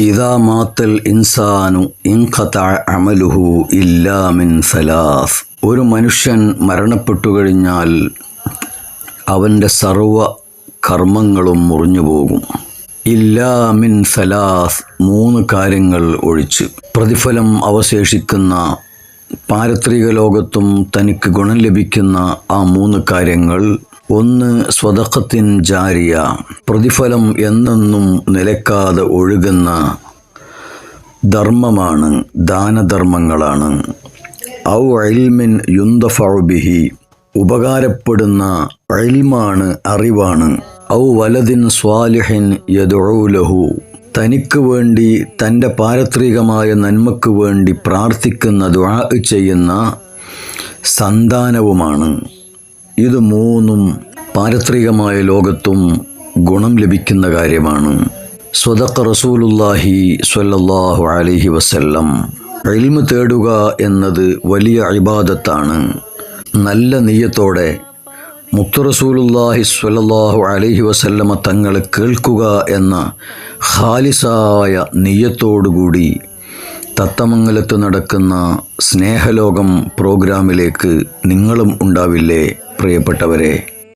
ഇദാ മാത്തൽ ഇൻസാനു ഇൻഖതഅ അമലുഹു ഇല്ലാ മിൻ സലാസ്. ഒരു മനുഷ്യൻ മരണപ്പെട്ടു കഴിഞ്ഞാൽ അവൻ്റെ സർവ കർമ്മങ്ങളും മുറിഞ്ഞുപോകും. ഇല്ലാ മിൻ സലാസ്, 3 കാര്യങ്ങൾ ഒഴിച്ച്. പ്രതിഫലം അവശേഷിക്കുന്ന, പാരത്രിക ലോകത്തും തനിക്ക് ഗുണം ലഭിക്കുന്ന ആ 3 കാര്യങ്ങൾ. 1, സ്വദഖത്തിൻ ജാരിയ, പ്രതിഫലം എന്നെന്നും നിലക്കാതെ ഒഴുകുന്ന ധർമ്മമാണ്, ദാനധർമ്മങ്ങളാണ്. ഔ ഇൽമിൻ യുന്തഫഉ ബിഹി, ഉപകാരപ്പെടുന്ന ഇൽമാണ്, അറിവാണ്. ഔ വലദിൻ സ്വാലിഹിൻ യദ്ഉ ലഹു, തനിക്ക് വേണ്ടി തൻ്റെ പാരത്രികമായ നന്മക്ക് വേണ്ടി പ്രാർത്ഥിക്കുന്ന ദുആ ചെയ്യുന്ന സന്താനവുമാണ്. ഇത് 3 പാരത്രികമായ ലോകത്തും ഗുണം ലഭിക്കുന്ന കാര്യമാണ്. സ്വദഖ റസൂലുള്ളാഹി സ്വല്ലല്ലാഹു അലൈഹി വസല്ലം. ഇൽമ് തേടുക എന്നത് വലിയ ഇബാദത്താണ്. നല്ല നിയ്യത്തോടെ മുത്ത് റസൂലുള്ളാഹി സ്വല്ലല്ലാഹു അലൈഹി വസല്ലമ തങ്ങളെ കേൾക്കുക എന്ന ഖാലിസായ നിയ്യത്തോടുകൂടി തത്തമംഗലത്ത് നടക്കുന്ന സ്നേഹലോകം പ്രോഗ്രാമിലേക്ക് നിങ്ങളും ഉണ്ടാവില്ലേ പ്രിയപ്പെട്ടവരെ?